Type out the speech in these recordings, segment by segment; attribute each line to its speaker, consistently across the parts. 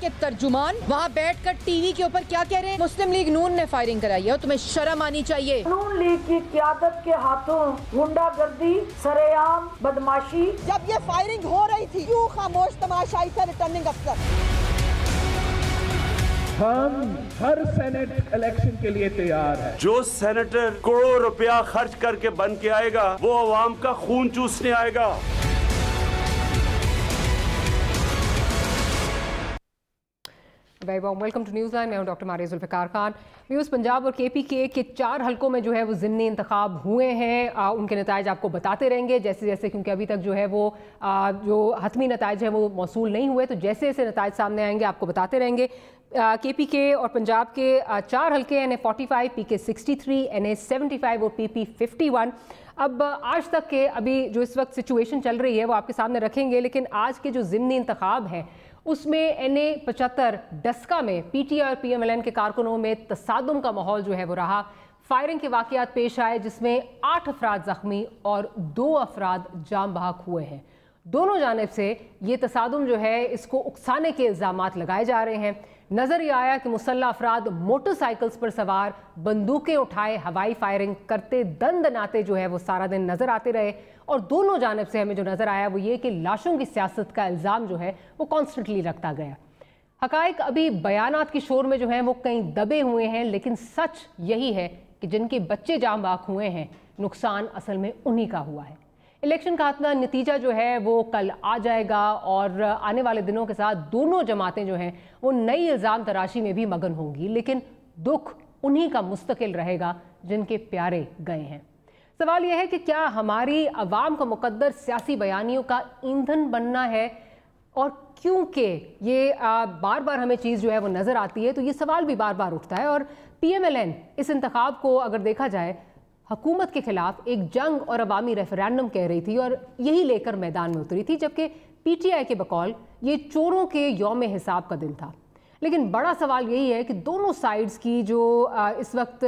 Speaker 1: के तर्जुमान वहाँ बैठकर टीवी के ऊपर क्या कह रहे हैं? मुस्लिम लीग नून ने फायरिंग कराई है और तुम्हें शर्म आनी चाहिए।
Speaker 2: नून लीग की क़यादत के हाथों गुंडागर्दी, सरेआम बदमाशी।
Speaker 3: जब ये फायरिंग हो रही थी क्यों खामोश तमाशाई थे रिटर्निंग अफसर?
Speaker 4: हम हर सेनेट इलेक्शन के लिए तैयार है।
Speaker 5: जो सेनेटर करोड़ों रुपया खर्च करके बन के आएगा वो अवाम का खून चूसने आएगा।
Speaker 6: Very warm welcome to news line. मैं हूं डॉक्टर मारिया जुल्फ़िकार खान। न्यूज़ पंजाब और KPK के 4 हलकों में जो है वो ज़िमनी इंतखाब हुए हैं। उनके नताइज आपको बताते रहेंगे जैसे जैसे, क्योंकि अभी तक जो है वो जो हतमी नताइज है वो मौसूल नहीं हुए, तो जैसे जैसे नताइज सामने आएंगे आपको बताते रहेंगे। KPK और पंजाब के 4 हलके NA 45, PK 63, NA 75 और PP 51। अब आज तक के अभी जो इस वक्त सिचुएशन चल रही है वो आपके सामने रखेंगे, लेकिन आज के जो ज़िमनी इंतखाब है उसमें NA 75 डस्का में PTI और PMLN के कारकुनों में तसादुम का माहौल जो है वो रहा। फायरिंग के वाक़यात पेश आए जिसमें 8 अफराद ज़ख्मी और 2 अफराद जाम बहक हुए हैं। दोनों जानिब से ये तसादुम जो है इसको उकसाने के इल्ज़ामात लगाए जा रहे हैं। नज़र ये आया कि मुसल्लह अफराद मोटरसाइकिल्स पर सवार बंदूकें उठाए हवाई फायरिंग करते दंदनाते जो है वो सारा दिन नज़र आते रहे, और दोनों जानिब से हमें जो नज़र आया वो ये कि लाशों की सियासत का इल्ज़ाम जो है वो कॉन्स्टेंटली रखता गया। हकाइक अभी बयानात की शोर में जो हैं वो कहीं दबे हुए हैं, लेकिन सच यही है कि जिनके बच्चे जाम बहक हुए हैं नुकसान असल में उन्हीं का हुआ है। इलेक्शन का अपना नतीजा जो है वो कल आ जाएगा और आने वाले दिनों के साथ दोनों जमातें जो हैं वो नई इल्ज़ाम तराशी में भी मगन होंगी, लेकिन दुख उन्हीं का मुस्तकिल रहेगा जिनके प्यारे गए हैं। सवाल यह है कि क्या हमारी अवाम का मुकद्दर सियासी बयानियों का ईंधन बनना है, और क्योंकि ये बार बार हमें चीज़ जो है वो नज़र आती है तो ये सवाल भी बार बार उठता है। और PMLN इस इंतखाब को अगर देखा जाए हुकूमत के खिलाफ एक जंग और अवामी रेफरेंडम कह रही थी और यही लेकर मैदान में उतरी थी, जबकि PTI के बकौल ये चोरों के यौम हिसाब का दिन था। लेकिन बड़ा सवाल यही है कि दोनों साइड्स की जो इस वक्त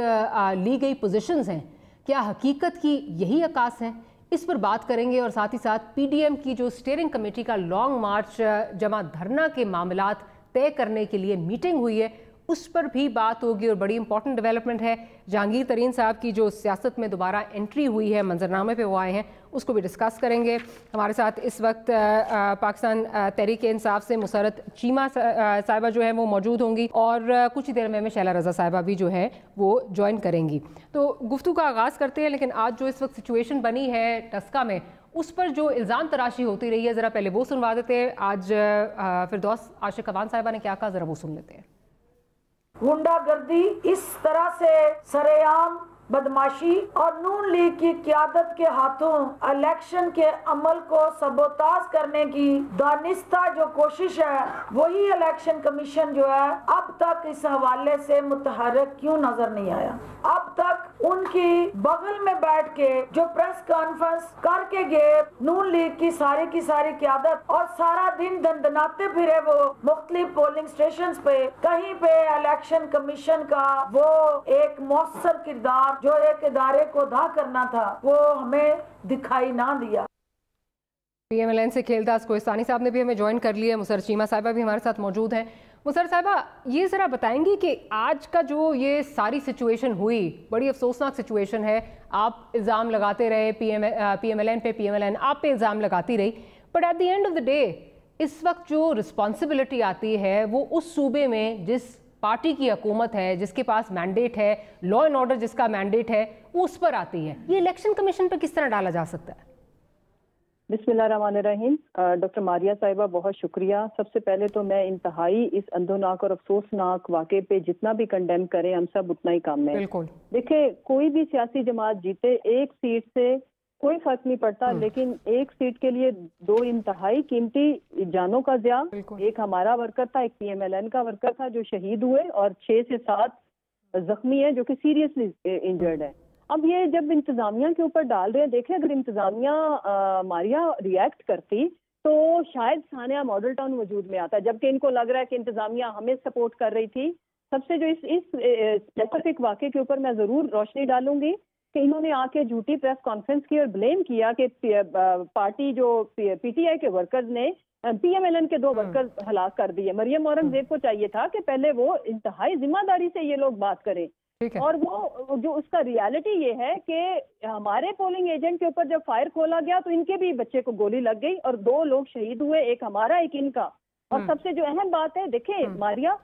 Speaker 6: ली गई पोजीशंस हैं क्या हकीकत की यही अकास हैं? इस पर बात करेंगे, और साथ ही साथ PDM की जो स्टीयरिंग कमेटी का लॉन्ग मार्च जमा धरना के मामलात तय करने के लिए मीटिंग हुई है उस पर भी बात होगी। और बड़ी इंपॉर्टेंट डेवलपमेंट है, जहांगीर तरीन साहब की जो सियासत में दोबारा एंट्री हुई है, मंजरनामे पे वो आए हैं, उसको भी डिस्कस करेंगे। हमारे साथ इस वक्त पाकिस्तान तहरीक इंसाफ से मुसरत चीमा साहिबा जो है वो मौजूद होंगी, और कुछ ही देर में शैला रज़ा साहिबा भी जो है वो ज्वाइन करेंगी। तो गुफ्तगू का आगाज़ करते हैं, लेकिन आज जो इस वक्त सिचुएशन बनी है टस्का में उस पर जो इल्ज़ाम तराशी होती रही है, ज़रा पहले वो सुनवा देते हैं। आज फिरदौस आशिक अवान साहिबा ने क्या कहा, ज़रा वो सुन लेते हैं।
Speaker 2: गुंडागर्दी, इस तरह से सरेआम बदमाशी और नून लीग की क़यादत के हाथों इलेक्शन के अमल को सबोताज करने की दानिस्ता जो कोशिश है, वही इलेक्शन कमीशन जो है अब तक इस हवाले से मुतहर्रिक क्यों नजर नहीं आया। अब तक उनकी बगल में बैठ के जो प्रेस कॉन्फ्रेंस करके गए नून लीग की सारी क़यादत, और सारा दिन दंदनाते फिरे वो मुख्तलिफ पोलिंग स्टेशन पे, कहीं पे इलेक्शन कमीशन का वो एक मौसर किरदार जो एक इदारे को अदा करना था वो हमें दिखाई ना दिया।
Speaker 6: PMLN से खेलदास कोहिस्तानी साहब ने भी हमें ज्वाइन कर लिया, मुसर चीमा साहिबा भी हमारे साथ मौजूद हैं। मुसर साहिबा, ये ज़रा बताएंगी कि आज का जो ये सारी सिचुएशन हुई, बड़ी अफसोसनाक सिचुएशन है। आप इल्ज़ाम लगाते रहे PMLN पे, PMLN आप पे इल्ज़ाम लगाती रही, but at the end of the day इस वक्त जो रिस्पॉन्सिबिलिटी आती है वो उस सूबे में जिस पार्टी की हुकूमत है, जिसके पास मैंडेट है, लॉ एंड ऑर्डर जिसका मैंडेट है, वो उस पर आती है। ये इलेक्शन कमीशन पर किस तरह डाला जा सकता है?
Speaker 7: बिस्मिल्लाहिर्रहमानिर्रहीम। डॉक्टर मारिया साहिबा बहुत शुक्रिया। सबसे पहले तो मैं इंतहाई इस अंदोनाक और अफसोसनाक वाक़े पे जितना भी कंडेम करें हम सब उतना ही कम है।
Speaker 6: बिल्कुल।
Speaker 7: देखिए, कोई भी सियासी जमात जीते एक सीट से कोई फर्क नहीं पड़ता, लेकिन एक सीट के लिए 2 इंतहाई कीमती जानों का ज़िया, एक हमारा वर्कर था, एक PMLN का वर्कर था जो शहीद हुए, और 6 से 7 जख्मी है जो कि सीरियसली इंजर्ड है। अब ये जब इंतजामिया के ऊपर डाल रहे हैं, देखें अगर इंतजामिया मारिया रिएक्ट करती तो शायद सानिया मॉडल टाउन वजूद में आता, जबकि इनको लग रहा है कि इंतजामिया हमें सपोर्ट कर रही थी। सबसे जो इस स्पेसिफिक वाक़े के ऊपर मैं ज़रूर रोशनी डालूंगी کہ انہوں نے آ کے جھوٹی پریس کانفرنس کی اور بلیم کیا کہ پارٹی جو پی ٹی آئی کے ورکرز نے پی ایم ایل این کے 2 ورکرز ہلاک کر دیے. مریم اورنگزیب کو چاہیے تھا کہ پہلے وہ انتہائی ذمہ داری سے یہ لوگ بات کریں. اور وہ جو اس کا ریالٹی یہ ہے کہ ہمارے پولنگ ایجنٹ کے اوپر جب فائر کھولا گیا تو ان کے بھی بچے کو گولی لگ گئی اور 2 لوگ شہید ہوئے, ایک ہمارا ایک ان کا. اور سب سے جو اہم بات ہے, دیکھیں ماریا,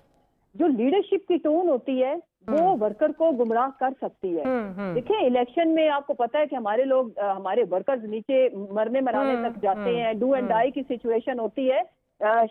Speaker 7: جو لیڈرشپ کی ٹون ہوتی ہے وہ ورکر کو گمراہ کر سکتی ہے. دیکھیں الیکشن میں آپ کو پتا ہے کہ ہمارے لوگ, ہمارے ورکرز نیچے مرنے مرانے تک جاتے ہیں, ڈو اینڈ ڈائی کی سچویشن ہوتی ہے.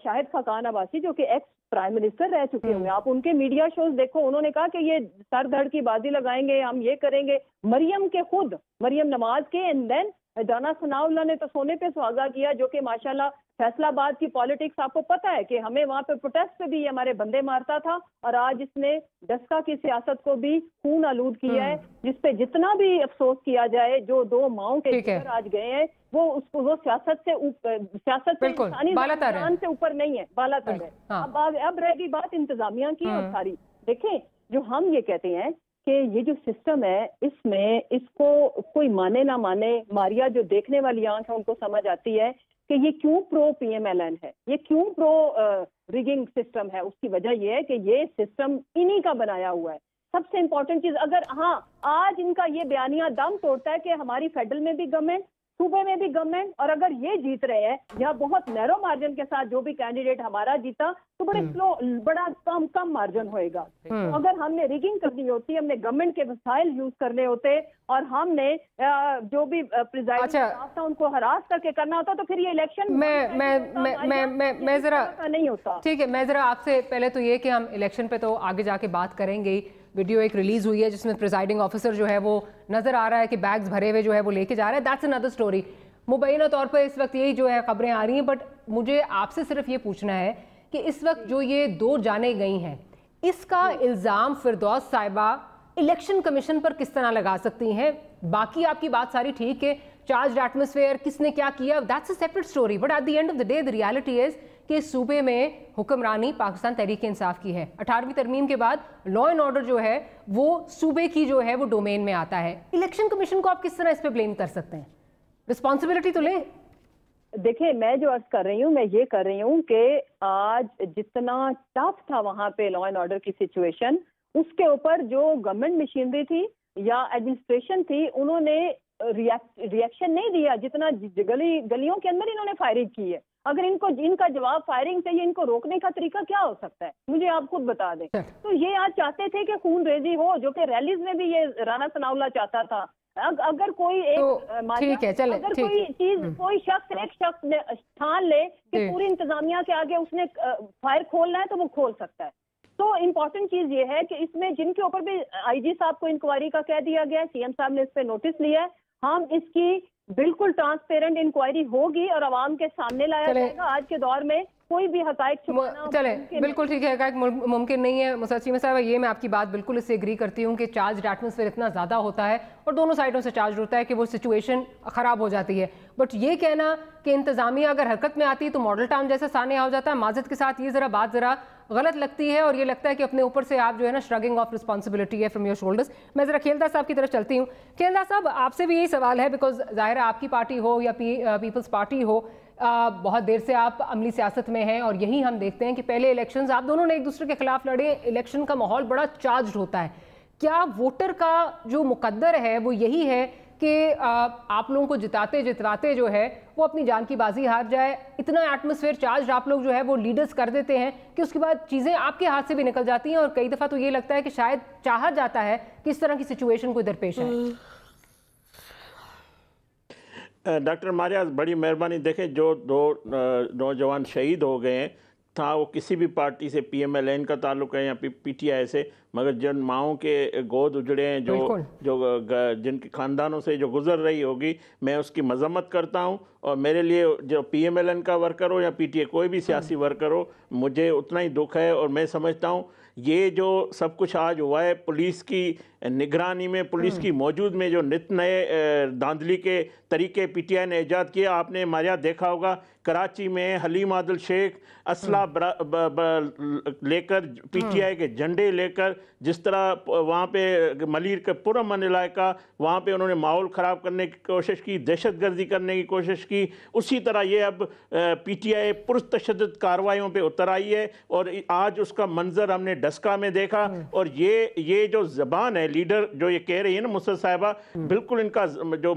Speaker 7: شاہد خاقان عباسی جو کہ ایکس پرائم منسٹر رہ چکے ہوئے, آپ ان کے میڈیا شوز دیکھو, انہوں نے کہا کہ یہ سر دھڑ کی بازی لگائیں گے, ہم یہ کریں گے. مریم کے خود, مریم نواز کے, اینڈ دین جانا ثناء اللہ نے تو سونے پہ سہاگا کیا, جو کہ ماشاءاللہ فیصلہ آباد کی پالیٹکس آپ کو پتا ہے کہ ہمیں وہاں پہ پروٹیسٹ پہ بھی ہمارے بندے مارتا تھا, اور آج اس نے ڈسکا کی سیاست کو بھی خون آلود کیا ہے, جس پہ جتنا بھی افسوس کیا جائے, جو 2 ماؤں کے اوپر آج گئے ہیں وہ سیاست سے انسانی جان سے اوپر نہیں ہے, بالا تر ہے. اب رہ گئی بات انتظامیہ کی اور ساری. دیکھیں جو ہم یہ کہتے ہیں کہ یہ جو سسٹم ہے اس میں اس کو کوئی مانے نہ مانے, ماریا جو دیکھنے والی آنکھ ہے ان کو سمجھ آتی ہے کہ یہ کیوں پرو پی ایم ایل این ہے, یہ کیوں پرو ریگنگ سسٹم ہے. اس کی وجہ یہ ہے کہ یہ سسٹم انہی کا بنایا ہوا ہے. سب سے امپورٹنٹ چیز, اگر آج ان کا یہ بیانیہ دم توڑتا ہے کہ ہماری فیڈرل میں بھی گورنمنٹ, صوبے میں بھی گورنمنٹ, اور اگر یہ جیت رہے ہیں یا بہت نیرو مارجن کے ساتھ جو بھی کینڈیڈیٹ ہمارا جیتا تو بڑا کم مارجن ہوئے گا. اگر ہم نے ریگنگ کرنی ہوتی, ہم نے گورنمنٹ کے وسائل یوز کرنے ہوتے اور ہم نے جو بھی پریزائڈنگ اسٹاف تھا ان کو ہراس کر کے کرنا ہوتا تو پھر یہ الیکشن
Speaker 6: میں ذرا
Speaker 7: نہیں ہوتا.
Speaker 6: ٹھیک ہے, میں ذرا آپ سے پہلے تو یہ کہ ہم الیکشن پہ تو آگے جا کے بات کریں گے. ویڈیو ایک ریلیز ہوئی ہے جس میں پریزائڈنگ آفیسر جو ہے وہ نظر آ رہا ہے کہ بیگز بھرے ہوئے جو ہے وہ لے کے جا رہا ہے. That's another story. مبینہ طور پر اس وقت یہی جو ہے خبریں آ رہی ہیں, بٹ مجھے آپ سے صرف یہ پوچھنا ہے کہ اس وقت جو یہ 2 جانیں گئی ہیں, اس کا الزام فردوس صاحبہ الیکشن کمیشن پر کس طرح لگا سکتی ہیں؟ باقی آپ کی بات ساری ٹھیک ہے, چارجڈ ایٹماسفیئر, کس نے کیا کیا, that's a separate story, but at the end of the day the reality is کہ اس صوبے میں حکمرانی پاکستان تحریک انصاف کی ہے. 18ویں ترمیم کے بعد لا اینڈ آرڈر جو ہے وہ صوبے کی جو ہے وہ ڈومین میں آتا ہے. الیکشن کمیشن کو آپ کس طرح اس پہ بلیم کر سکتے ہیں؟ رسپانسبلٹی تو لیں.
Speaker 7: دیکھیں میں جو عرض کر رہی ہوں, میں یہ کر رہی ہوں کہ آج جتنا ٹف تھا وہاں پہ لا اینڈ آرڈر کی سچویشن, اس کے اوپر جو گورنمنٹ مشینری تھی یا ایڈمنسٹریشن تھی انہوں نے ریئیکشن نہیں دیا جتنا گلیوں کے اندر انہوں نے فائرنگ کی ہے. اگر ان کا جواب فائرنگ سے, ان کو روکنے کا طریقہ کیا ہو سکتا ہے مجھے آپ خود بتا دیں. تو یہ آج چاہتے تھے کہ خون ریزی ہو, جو کہ ریلیز میں بھی یہ رانا ثناء اللہ چاہتا تھا. اگر کوئی اگر کوئی چیز کوئی شخص ایک شخص ٹھان لے کہ پوری انتظامیہ کے آگے اس نے فائر کھولنا ہے تو وہ کھول سکتا ہے. تو امپورٹنٹ چیز یہ ہے کہ اس میں جن کے اوپر بھی آئی جی صاحب کو انکوائری کا کہہ دیا گیا ہے, سی ایم صاحب نے اس پہ نوٹس لیا ہے, ہم اس کی بالکل ٹرانسپیرنٹ انکوائری ہوگی اور عوام کے سامنے لایا جائے گا. آج کے دور میں کوئی بھی حقائق چھپانا
Speaker 6: چلے بالکل ٹھیک ہے, حقائق ممکن نہیں ہے. مسعود صاحب یہ میں آپ کی بات بالکل اس سے ایگری کرتی ہوں کہ چارجڈ ایٹماسفیئر اتنا زیادہ ہوتا ہے اور دونوں سائڈوں سے چارج ہوتا ہے کہ وہ سچویشن خراب ہو جاتی ہے. بٹ یہ کہنا کہ انتظامیہ اگر حرکت میں آتی ہے تو ماڈل ٹاؤن جیسا سامنے ہو جاتا ہے, معذرت کے ساتھ یہ بات ذرا غلط لگتی ہے اور یہ لگتا ہے کہ اپنے اوپر سے آپ جو ہے نا شرگنگ آف رسپانسبلٹی ہے فرام یور شولڈرز. میں ذرا کھیلدار صاحب کی طرف چلتی ہوں. کھیلدار صاحب آپ سے بھی یہی سوال ہے, بیکاز ظاہر ہے آپ کی پارٹی ہو یا پیپلز پارٹی ہو, بہت دیر سے آپ عملی سیاست میں ہیں اور یہی ہم دیکھتے ہیں کہ پہلے الیکشنز آپ دونوں نے ایک دوسرے کے خلاف لڑے, الیکشن کا ماحول بڑا چارجڈ ہوتا ہے. کیا ووٹر کا جو مقدر ہے وہ یہی ہے کہ آپ لوگوں کو جتواتے جو ہے وہ اپنی جان کی بازی ہار جائے؟ اتنا ایٹماسفیئر چارج آپ لوگ جو ہے وہ لیڈرز کر دیتے ہیں کہ اس کے بعد چیزیں آپ کے ہاتھ سے بھی نکل جاتی ہیں اور کئی دفعہ تو یہ لگتا ہے کہ شاید چاہا جاتا ہے کہ اس طرح کی سچویشن کو درپیش ہے.
Speaker 8: ڈاکٹر ماریا بڑی مہربانی, دیکھیں جو 2 نوجوان شہید ہو گئے ہیں تھا وہ کسی بھی پارٹی سے, پی ایم ایل این کا تعلق ہے یا پی ٹی آئی سے, مگر جن ماؤں کے گود اجڑے ہیں جو جن کے خاندانوں سے جو گزر رہی ہوگی, میں اس کی مذمت کرتا ہوں. اور میرے لیے جو پی ایم ایل این کا ورکر ہو یا پی ٹی آئی کوئی بھی سیاسی ورکر ہو, مجھے اتنا ہی دکھ ہے. اور میں سمجھتا ہوں یہ جو سب کچھ آج ہوا ہے پولیس کی نگرانی میں, پولیس کی موجود میں جو نت نئے دھاندلی کے طریقے پی ٹی آئی نے ایجاد کیے, آپ نے ماریا دیکھا ہوگا کراچی میں حلیم عادل شیخ اسلحہ لے کر پی ٹی آئی کے جھنڈے لے کر جس طرح وہاں پہ ملیر کے پرامن علاقہ وہاں پہ انہوں نے ماحول خراب کرنے کی کوشش کی، دہشت گردی کرنے کی کوشش کی، اسی طرح یہ اب پی ٹی آئی پرتشدد کارروائیوں پہ اتر آئی ہے، اور آج اس کا منظر ہم نے ڈسکا میں دیکھا۔ اور یہ جو زبان ہے لیڈر جو یہ کہہ رہی ہے نا مسرت صاحبہ، بالکل ان کا جو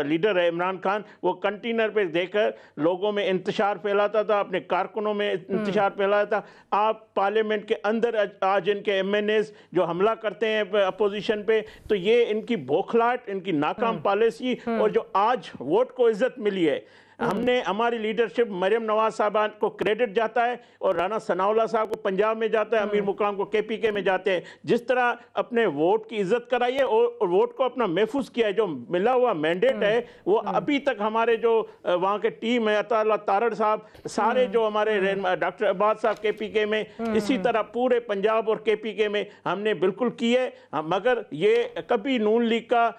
Speaker 8: لیڈر ہے عمران خان، وہ کنٹینر پہ دے کر لوگوں میں انتشار پھیلاتا تھا، اپنے کارکنوں میں انتشار پھیلاتا تھا۔ آپ پارلیمنٹ کے اندر آج ان کے ایم این ایز جو حملہ کرتے ہیں اپوزیشن پہ، تو یہ ان کی بوکھلاٹ، ان کی ناکام پالیسی، اور جو آج ووٹ کو عزت ملی ہے، ہماری لیڈرشپ مریم نواز صاحبان کو کریڈٹ جاتا ہے، اور رانا ثناء اللہ صاحب کو پنجاب میں جاتا ہے، امیر مقام کو کے پی کے میں جاتے ہیں۔ جس طرح اپنے ووٹ کی عزت کرائی ہے اور ووٹ کو اپنا محفوظ کیا ہے، جو ملا ہوا مینڈیٹ ہے وہ ابھی تک ہمارے جو وہاں کے ٹیم ہے، عطا اللہ تارڑ صاحب، سارے جو ہمارے ڈاکٹر عباد صاحب کے پی کے میں، اسی طرح پورے پنجاب اور کے پی کے میں ہم نے بالکل کی ہے۔ مگر یہ کبھی نون لیگ کا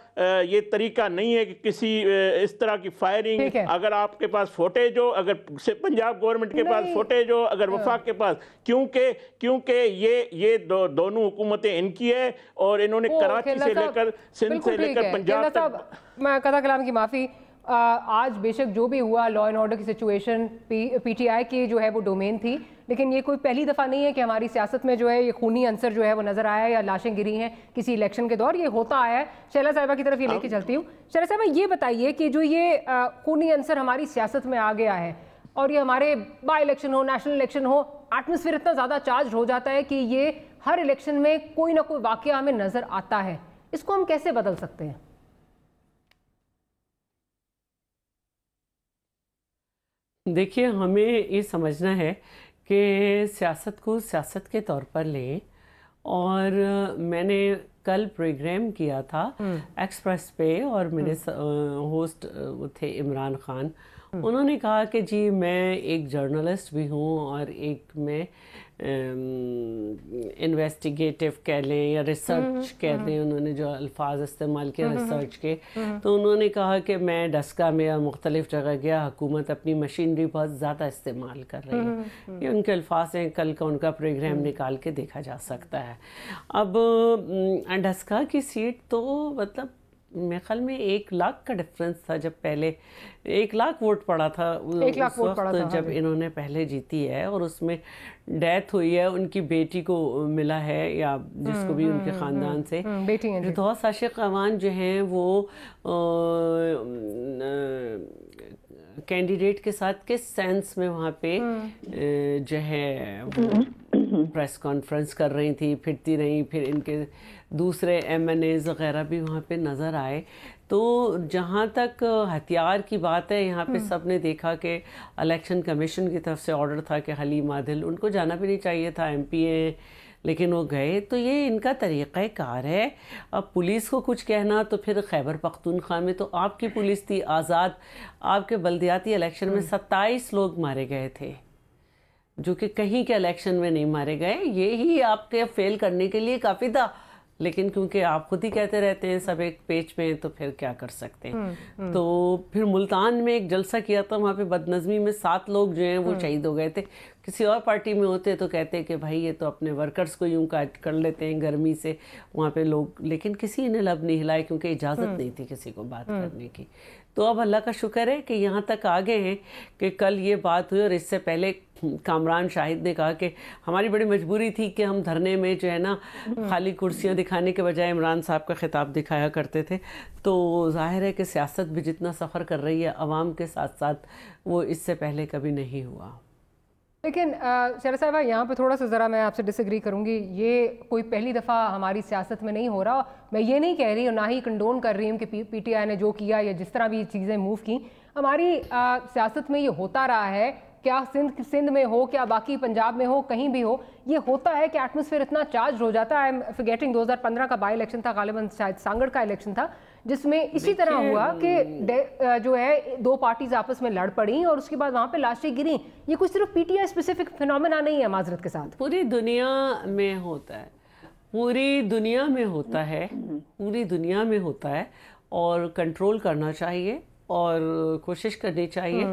Speaker 8: یہ طریقہ نہیں ہے کہ کسی اس طرح کی فائرنگ، اگر آپ کے پاس فوٹیج ہو، اگر پنجاب گورنمنٹ کے پاس فوٹیج ہو، اگر وفاق کے پاس، کیونکہ یہ دونوں حکومتیں ان کی ہے، اور انہوں نے کراچی سے لے کر سندھ سے لے کر پنجاب تک۔
Speaker 6: میں قطع کلام کی معافی، آج بے شک جو بھی ہوا لا اینڈ آرڈر کی سچویشن پی ٹی آئی کی جو ہے وہ ڈومین تھی، لیکن یہ کوئی پہلی دفعہ نہیں ہے کہ ہماری سیاست میں جو ہے یہ خونی عنصر جو ہے وہ نظر آیا ہے یا لاشیں گری ہیں کسی الیکشن کے دور، یہ ہوتا آیا ہے۔ شیلا صاحبہ کی طرف یہ لے کے چلتی ہوں۔ شیلا صاحبہ یہ بتائیے کہ جو یہ خونی عنصر ہماری سیاست میں آ گیا ہے، اور یہ ہمارے by election who, national election who, atmosphere اتنا زیادہ چارج ہو جاتا ہے کہ یہ ہر الیکشن میں کوئی نہ کوئی واقعہ ہمیں نظر آتا ہے، اس کو ہم کیسے بدل سکتے ہیں؟
Speaker 9: دیکھیے، ہمیں یہ سمجھنا ہے کہ سیاست کو سیاست کے طور پر لیں، اور میں نے کل پروگرام کیا تھا ایکسپریس پہ، اور میرے ہوسٹ تھے عمران خان۔ انہوں نے کہا کہ جی میں ایک جرنلسٹ بھی ہوں، اور ایک میں انویسٹیگیٹو کہہ لیں یا ریسرچ کہہ لیں، انہوں نے جو الفاظ استعمال کیا ریسرچ کے، تو انہوں نے کہا کہ میں ڈسکا میں اور مختلف جگہ گیا، حکومت اپنی مشینری بہت زیادہ استعمال کر رہی ہے۔ یہ ان کے الفاظ ہیں، کل کا ان کا پروگرام نکال کے دیکھا جا سکتا ہے۔ اب ڈسکا کی سیٹ تو مطلب میرے خیال میں 1 لاکھ کا ڈفرنس تھا، جب پہلے 1 لاکھ ووٹ پڑا تھا اس وقت جب انہوں نے پہلے جیتی ہے، اور اس میں ڈیتھ ہوئی ہے، ان کی بیٹی کو ملا ہے، یا جس کو بھی ان کے خاندان سے ردوس عاشق اعوان جو ہیں وہ کینڈیڈیٹ کے ساتھ کس سینس میں وہاں پہ جو ہے پریس کانفرنس کر رہی تھی، پھرتی رہیں، پھر ان کے دوسرے ایم این ایز وغیرہ بھی وہاں پہ نظر آئے۔ تو جہاں تک ہتھیار کی بات ہے، یہاں پہ سب نے دیکھا کہ الیکشن کمیشن کی طرف سے آرڈر تھا کہ حلیم عادل، ان کو جانا بھی نہیں چاہیے تھا، ایم پی اے، لیکن وہ گئے۔ تو یہ ان کا طریقہ کار ہے۔ اب پولیس کو کچھ کہنا، تو پھر خیبر پختونخوا میں تو آپ کی پولیس تھی آزاد، آپ کے بلدیاتی الیکشن میں 27 لوگ مارے گئے تھے، جو کہ کہیں کے الیکشن میں نہیں مارے گئے۔ یہی آپ کے فیل کرنے کے لیے کافی تھا، لیکن کیونکہ آپ خود ہی کہتے رہتے ہیں سب ایک پیج پہ، تو پھر کیا کر سکتے ہیں۔ تو پھر ملتان میں ایک جلسہ کیا تھا، وہاں پہ بدنظمی میں 7 لوگ جو ہیں وہ شہید ہو گئے تھے۔ کسی اور پارٹی میں ہوتے تو کہتے کہ بھائی یہ تو اپنے ورکرز کو یوں کر لیتے ہیں گرمی سے وہاں پہ لوگ، لیکن کسی نے لب نہیں ہلائے کیونکہ اجازت نہیں تھی کسی کو بات کرنے کی۔ تو اب اللہ کا شکر ہے کہ یہاں تک آ گئے ہیں کہ کل یہ بات ہوئی، اور اس سے پہلے کامران شاہد نے کہا کہ ہماری بڑی مجبوری تھی کہ ہم دھرنے میں جو ہے نا خالی کرسیاں دکھانے کے بجائے عمران صاحب کا خطاب دکھایا کرتے تھے۔ تو ظاہر ہے کہ سیاست بھی جتنا سفر کر رہی ہے عوام کے ساتھ ساتھ، وہ اس سے پہلے کبھی نہیں ہوا۔
Speaker 6: لیکن شیلا صاحبہ، یہاں پہ تھوڑا سا ذرا میں آپ سے ڈس ایگری کروں گی۔ یہ کوئی پہلی دفعہ ہماری سیاست میں نہیں ہو رہا۔ میں یہ نہیں کہہ رہی اور نہ ہی کنڈون کر رہی ہوں کہ پی ٹی آئی نے جو کیا یا جس طرح بھی چیزیں موو کی، ہماری سیاست میں یہ ہوتا رہا ہے، کیا سندھ میں ہو، کیا باقی پنجاب میں ہو، کہیں بھی ہو، یہ ہوتا ہے کہ ایٹماسفیئر اتنا چارج ہو جاتا ہے۔ فارگیٹنگ 2015 کا بائی الیکشن تھا، غالباً شاید سانگڑ کا الیکشن تھا، جس میں اسی طرح ہوا کہ جو ہے 2 پارٹیز آپس میں لڑ پڑیں اور اس کے بعد وہاں پہ لاشیں گریں۔ یہ کوئی صرف P T I specific phenomena نہیں ہے، معذرت کے ساتھ
Speaker 9: پوری دنیا میں ہوتا ہے، پوری دنیا میں ہوتا ہے، پوری دنیا میں ہوتا ہے، اور کنٹرول کرنا چاہیے اور کوشش کرنی چاہیے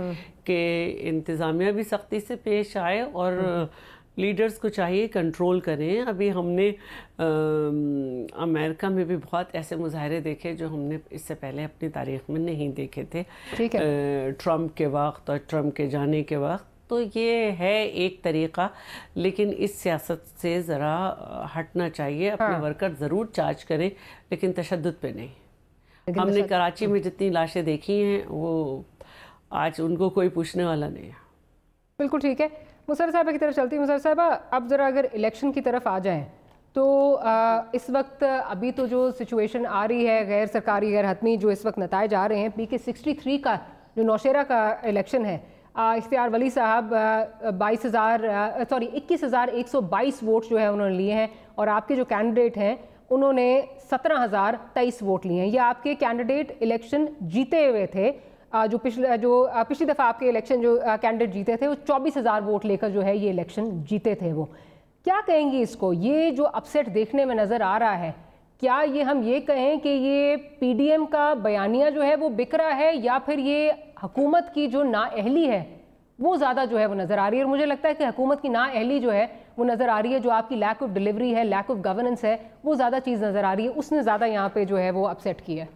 Speaker 9: کہ انتظامیہ بھی سختی سے پیش آئے، اور لیڈرز کو چاہیے کنٹرول کریں. ابھی ہم نے امریکہ میں بھی بہت ایسے مظاہرے دیکھے جو ہم نے اس سے پہلے اپنی تاریخ میں نہیں دیکھے تھے, ٹرمپ کے وقت اور ٹرمپ کے جانے کے وقت. تو یہ ہے ایک طریقہ, لیکن اس سیاست سے ذرا ہٹنا چاہیے. اپنے ورکر ضرور چارج کریں لیکن تشدد پہ نہیں. ہم نے کراچی میں جتنی لاشیں دیکھی ہیں وہ آج ان کو کوئی پوچھنے والا نہیں ہے.
Speaker 6: بالکل ٹھیک ہے. مسر صاحبہ کی طرف چلتی. مسر صاحبہ اب ذرا اگر الیکشن کی طرف آ جائیں تو اس وقت ابھی تو جو سچویشن آ رہی ہے غیر سرکاری غیر حتمی جو اس وقت نتائج آ رہے ہیں, پی کے 63 کا جو نوشیرہ کا الیکشن ہے, اختیار ولی صاحب 21,122 ووٹ جو ہے انہوں نے لیے ہیں, اور آپ کے جو کینڈیڈیٹ ہیں انہوں نے 17,023 ووٹ لیے ہیں. یہ آپ کے کینڈیڈیٹ الیکشن جیتے ہوئے تھے. جو پچھلی دفعہ آپ کے الیکشن جو کینڈیڈیٹ جیتے تھے وہ 24,000 ووٹ لے کر جو ہے یہ الیکشن جیتے تھے. وہ کیا کہیں گی اس کو, یہ جو اپسیٹ دیکھنے میں نظر آ رہا ہے, کیا یہ ہم یہ کہیں کہ یہ پی ڈی ایم کا بیانیہ جو ہے وہ بک رہا ہے, یا پھر یہ حکومت کی جو نااہلی ہے وہ زیادہ جو ہے وہ نظر آ رہی ہے؟ اور مجھے لگتا ہے کہ حکومت کی نااہلی جو ہے وہ نظر آ رہی ہے, جو آپ کی لیک آف ڈیلیوری ہے, لیک آف گورننس ہے, وہ زیادہ چیز نظر آ رہی ہے, اس نے زیادہ یہاں پہ جو ہے وہ اپسیٹ کیا ہے.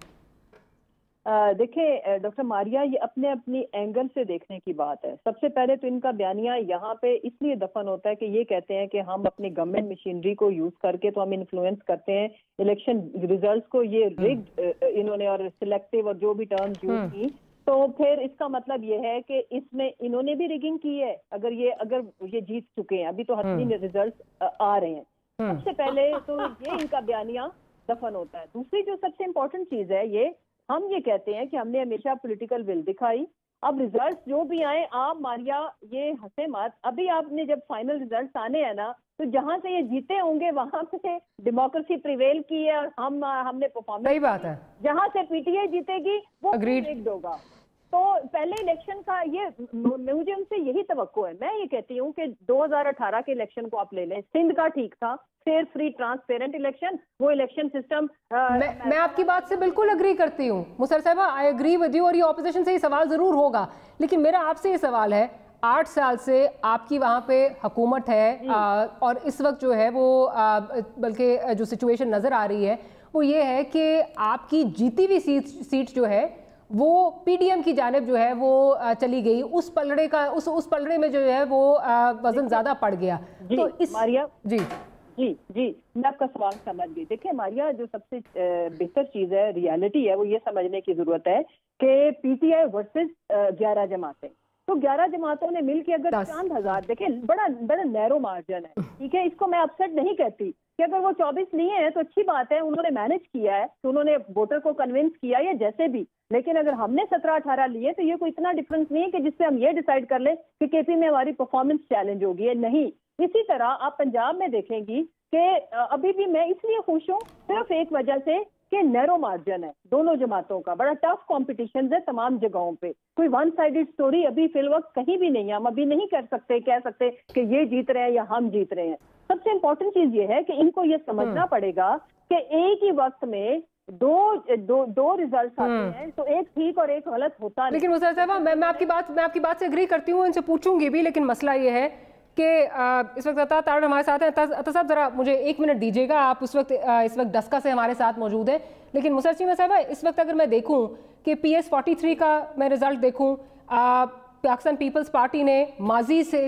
Speaker 7: دیکھیں ڈاکٹر ماریا, یہ اپنی اینگل سے دیکھنے کی بات ہے. سب سے پہلے تو ان کا بیانیہ یہاں پہ اس لیے دفن ہوتا ہے کہ یہ کہتے ہیں کہ ہم اپنی گورنمنٹ مشینری کو یوز کر کے تو ہم انفلوئنس کرتے ہیں الیکشن ریزلٹس کو. یہ رگڈ انہوں نے اور سلیکٹیو اور جو بھی ٹرمز یوز کی, تو پھر اس کا مطلب یہ ہے کہ اس میں انہوں نے بھی ریگنگ کی ہے. اگر یہ جیت چکے ہیں, ابھی تو حتمی ریزلٹس آ رہے ہیں. سب سے پہلے تو یہ ان کا بیانیہ دفن ہوتا ہے. دوسری جو سب سے امپورٹنٹ چیز ہے, یہ ہم یہ کہتے ہیں کہ ہم نے ہمیشہ پولیٹیکل ول دکھائی. اب ریزلٹس جو بھی آئیں, آپ ماریا یہ ہنسے مت, ابھی آپ نے جب فائنل ریزلٹس آنے ہیں نا, تو جہاں سے یہ جیتے ہوں گے وہاں پہ ڈیموکریسی پریویل کی ہے اور ہم نے پرفارمنس. صحیح بات ہے. جہاں سے پی ٹی آئی جیتے گی وہ ریگڈ ہوگا. تو پہلے الیکشن کا یہ مجھے ان سے یہی توقع ہے. میں یہ کہتی ہوں کہ 2018 کے الیکشن کو آپ لے لیں, سندھ کا ٹھیک تھا, فیئر فری ٹرانسپیرنٹ الیکشن, وہ الیکشن سسٹم.
Speaker 6: میں آپ کی بات سے بالکل اگری کرتی ہوں مسر صاحبہ, آئی اگری ود یو, اور یہ اپوزیشن سے یہ سوال ضرور ہوگا, لیکن میرا آپ سے یہ سوال ہے, 8 سال سے آپ کی وہاں پہ حکومت ہے, اور اس وقت جو ہے وہ بلکہ جو سچویشن نظر آ رہی ہے وہ یہ ہے کہ آپ کی جیتی ہوئی سیٹ جو ہے وہ پی ڈی ایم کی جانب جو ہے وہ چلی گئی. اس پلڑے میں جو ہے وہ وزن زیادہ پڑ گیا. تو اس ماریا جی میں آپ کا سوال سمجھ گئی. دیکھیں ماریا, جو سب سے بہتر چیز ہے, ریالٹی ہے, وہ یہ سمجھنے کی ضرورت ہے کہ پی ٹی آئی ورسز 11 جماعتیں. تو 11 جماعتوں نے مل کے اگر 4,000, دیکھیں بڑا نیرو مارجن ہے, ٹھیک ہے, اس کو میں اپسیٹ نہیں کہتی کہ اگر وہ 24 لیے ہیں تو اچھی بات ہے, انہوں نے مینج کیا ہے, تو انہوں نے ووٹر کو کنونس کیا یا جیسے بھی. لیکن اگر ہم نے 17-18 لیے تو یہ کوئی اتنا ڈفرنس نہیں ہے کہ جس سے ہم یہ ڈیسائیڈ کر لیں کہ کے پی میں ہماری پرفارمنس چیلنج ہوگی ہے. نہیں. اسی طرح آپ پنجاب میں دیکھیں گی کہ ابھی بھی میں اس لیے خوش ہوں صرف ایک وجہ سے کہ نیرو مارجن ہے دونوں جماعتوں کا, بڑا ٹف کمپٹیشن ہے تمام جگہوں پہ. کوئی ون سائیڈڈ سٹوری ابھی فی الوقت کہیں بھی نہیں ہے. ہم ابھی نہیں کہہ سکتے کہ یہ جیت رہے ہیں یا ہم جیت رہے ہیں. سب سے امپورٹنٹ چیز یہ ہے کہ ان کو یہ سمجھنا پڑے گا کہ ایک ہی وقت میں دو ریزلٹس آتے ہیں, تو ایک ٹھیک اور ایک غلط ہوتا نہیں. لیکن مسر صاحبہ, میں آپ کی بات سے اگری کرتی ہوں, ان سے پوچھوں گی بھی, لیکن مسئلہ یہ ہے کہ اس وقت عطا تارڑ ہمارے ساتھ ہیں. عطا صاحب ذرا مجھے 1 منٹ دیجیے گا, آپ اس وقت ڈسکا سے ہمارے ساتھ موجود ہیں. لیکن مسر چیمہ صاحبہ, اس وقت اگر میں دیکھوں کہ پی ایس 43 کا میں رزلٹ دیکھوں, پاکستان پیپلز پارٹی نے ماضی سے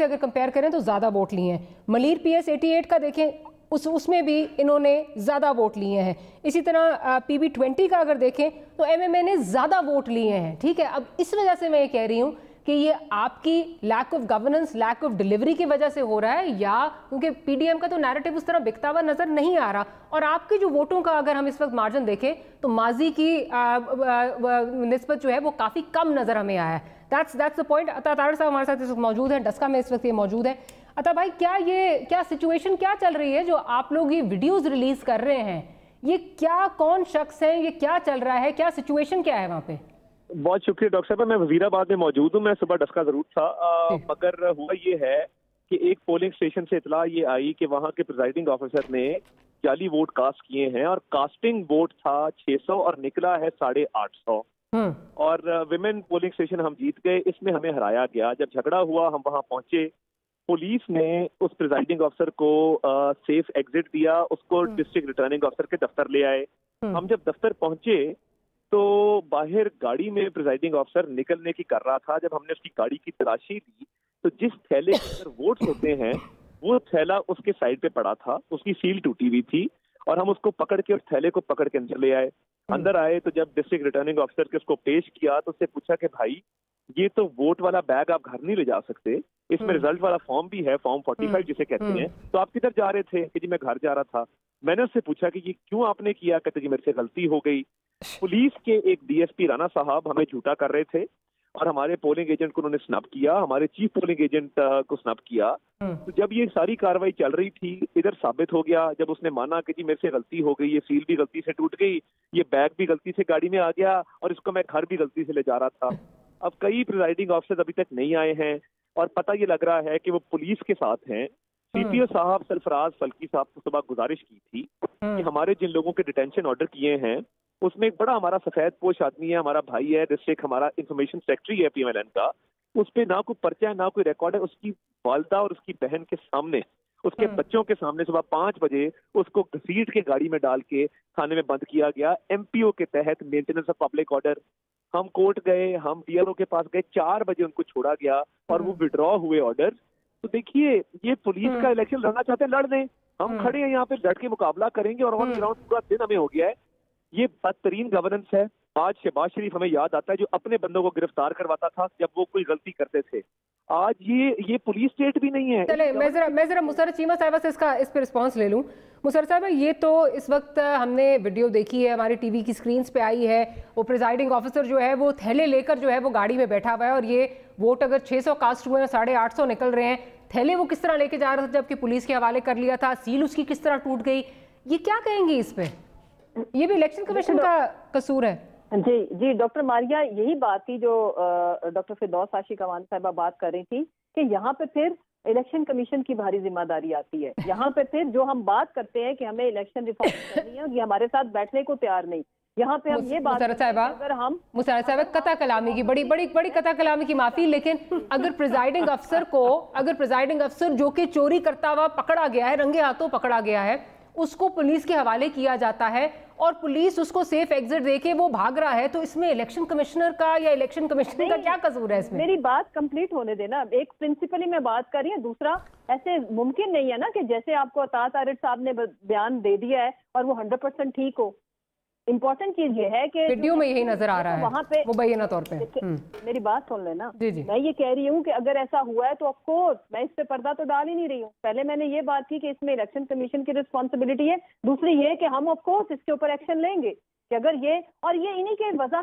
Speaker 6: اگر کمپیئر کریں تو زیادہ ووٹ لیے ہیں. ملیر پی ایس 88 کا دیکھیں, اس میں بھی انہوں نے زیادہ ووٹ لیے ہیں. اسی طرح پی بی 20 کا اگر دیکھیں تو ایم ایم اے نے زیادہ ووٹ لیے ہیں. ٹھیک ہے, اب اس وجہ سے میں یہ کہہ رہی ہوں کہ یہ آپ کی lack of governance, lack of delivery کی وجہ سے ہو رہا ہے, یا کیونکہ پی ڈی ایم کا تو نیریٹو اس طرح بکتا ہوا نظر نہیں آ رہا, اور آپ کے جو ووٹوں کا اگر ہم اس وقت مارجن دیکھیں تو ماضی کی نسبت جو ہے وہ کافی کم نظر ہمیں آیا ہے. that's the point. عطا تارڑ صاحب ہمارے ساتھ اس وقت موجود ہیں, ڈسکا میں اس وقت یہ موجود ہے. عطا بھائی, کیا سچویشن کیا چل رہی ہے جو آپ لوگ یہ ویڈیوز ریلیز کر رہے ہیں, یہ کیا کون شخص ہیں, یہ کیا چل رہا ہے, کیا سچویشن کیا ہے وہاں پہ؟
Speaker 10: بہت شکریہ ڈاکٹر صاحب, میں وزیر آباد میں موجود ہوں. میں صبح ڈسکا ضرور تھا, مگر ہوا یہ ہے کہ ایک پولنگ اسٹیشن سے اطلاع یہ آئی کہ وہاں کے پریزائڈنگ آفیسر نے جعلی ووٹ کاسٹ کیے ہیں, اور کاسٹنگ ووٹ تھا 600 اور نکلا ہے 850. اور ویمن پولنگ اسٹیشن ہم جیت گئے, اس میں ہمیں ہرایا گیا. جب جھگڑا ہوا ہم وہاں پہنچے पुलिस ने उस प्रिजाइडिंग अफसर को सेफ एग्जिट दिया, उसको डिस्ट्रिक्ट रिटर्निंग अफसर के दफ्तर ले आए। हम जब दफ्तर पहुंचे तो बाहर गाड़ी में प्रिजाइडिंग अफसर निकलने की कर रहा था। जब हमने उसकी गाड़ी की तलाशी ली तो जिस थैले के अंदर वोट्स होते हैं वो थैला उसके साइड पे पड़ा था, उसकी सील टूटी हुई थी और हम उसको पकड़ के उस थैले को पकड़ के अंदर ले आए। अंदर आए तो जब डिस्ट्रिक्ट रिटर्निंग अफसर के उसको पेश किया तो उससे पूछा कि भाई ये तो वोट वाला बैग आप घर नहीं ले जा सकते, इसमें रिजल्ट वाला फॉर्म भी है, फॉर्म 45 जिसे कहते हैं, तो आप किधर जा रहे थे? कि जी मैं घर जा रहा था। मैंने उससे पूछा कि ये क्यों आपने किया? कहते जी मेरे से गलती हो गई। पुलिस के एक डीएसपी राणा साहब हमें झूठा कर रहे थे और हमारे पोलिंग एजेंट को उन्होंने स्नब किया, हमारे चीफ पोलिंग एजेंट को स्नब किया। तो जब ये सारी कार्रवाई चल रही थी इधर साबित हो गया, जब उसने माना कि जी मेरे से गलती हो गई, ये सील भी गलती से टूट गई, ये बैग भी गलती से गाड़ी में आ गया और इसको मैं घर भी गलती से ले जा रहा था। अब कई प्रिजाइडिंग ऑफिसर अभी तक नहीं आए हैं और पता ये लग रहा है कि वो पुलिस के साथ हैं। सीपीओ साहब सरफराज फल्की साहब को सुबह गुजारिश की थी कि हमारे जिन लोगों के डिटेंशन ऑर्डर किए हैं उसमें एक बड़ा हमारा सफेद पोश आदमी है, हमारा भाई है, डिस्ट्रिक्ट हमारा इंफॉर्मेशन सेक्रेटरी है पीएमएलएन का, उस पे ना कोई पर्चा है ना कोई रिकॉर्ड है। उसकी वालदा और उसकी बहन के सामने, उसके बच्चों के सामने सुबह 5 बजे उसको घसीट के गाड़ी में डाल के थाने में बंद किया गया एमपीओ के तहत, मेंटेनेंस ऑफ पब्लिक ऑर्डर। हम कोर्ट गए, हम डीएलओ के पास गए, 4 बजे उनको छोड़ा गया और वो विड्रॉ हुए ऑर्डर। तो देखिए ये पुलिस का इलेक्शन लड़ना चाहते हैं लड़ दें, हम खड़े हैं यहाँ पे, लड़ के मुकाबला करेंगे और ऑन ग्राउंड पूरा दिन हमें हो गया है। ये बदतरीन गवर्नेंस है। आज शहबाज शरीफ हमें याद आता है जो अपने बंदों को गिरफ्तार करवाता था जब वो कोई गलती करते थे। आज ये पुलिस स्टेट भी नहीं है।
Speaker 6: चले मैं जरा मुसर्रत चीमा साहिबा से इस पे रिस्पांस ले लूं। मुसर्रत साहिबा, ये तो इस वक्त हमने वीडियो देखी है, हमारी टीवी की स्क्रीन पे आई है, वो प्रिजाइडिंग ऑफिसर जो है वो थैले लेकर जो है वो गाड़ी में बैठा हुआ है और ये वोट अगर 600 कास्ट हुए हैं, 850 निकल रहे हैं, थैले वो किस तरह लेके जा रहा था जबकि पुलिस के हवाले कर लिया था, सील उसकी किस तरह टूट गई, ये क्या कहेंगे इस पे? ये भी इलेक्शन कमीशन का कसूर है?
Speaker 7: जी डॉक्टर मारिया, यही बात थी जो डॉक्टर फिरदौस आशिक अवान साहिबा बात कर रही थी कि यहाँ पे फिर इलेक्शन कमीशन की भारी जिम्मेदारी आती है। यहाँ पे फिर जो हम बात करते हैं कि हमें इलेक्शन रिफॉर्म करनी है, ये हमारे साथ बैठने को तैयार नहीं। यहाँ पे हम ये बात अगर हम
Speaker 6: मुसर्रत साहिबा कता कलामी की बड़ी कता कलामी की माफी, लेकिन अगर प्रिजाइडिंग अफसर जो कि चोरी करता हुआ पकड़ा गया है, रंगे हाथों पकड़ा गया है, उसको पुलिस के हवाले किया जाता है और पुलिस उसको सेफ एग्जिट देके वो भाग रहा है, तो इसमें इलेक्शन कमिश्नर का या इलेक्शन कमिश्नर का क्या कसूर है इसमें?
Speaker 7: मेरी बात कंप्लीट होने देना। एक प्रिंसिपली मैं बात कर रही हूँ, दूसरा ऐसे मुमकिन नहीं है ना कि जैसे आपको अता तारिक साहब ने बयान दे दिया है और वो 100% ठीक हो। इम्पोर्टेंट चीज ये है कि
Speaker 6: वीडियो में यही नजर आ रहा है
Speaker 7: वहाँ पे
Speaker 6: वो बैना तौर पे।
Speaker 7: मेरी बात सुन लेना।
Speaker 6: जी।
Speaker 7: मैं ये कह रही हूँ कि अगर ऐसा हुआ है तो ऑफ कोर्स मैं इस पे पर्दा तो डाल ही नहीं रही हूँ। पहले मैंने ये बात की कि इसमें इलेक्शन कमीशन की रिस्पॉन्सिबिलिटी है, दूसरी ये कि हम ऑफ कोर्स इसके ऊपर एक्शन लेंगे कि अगर ये इन्हीं के वजह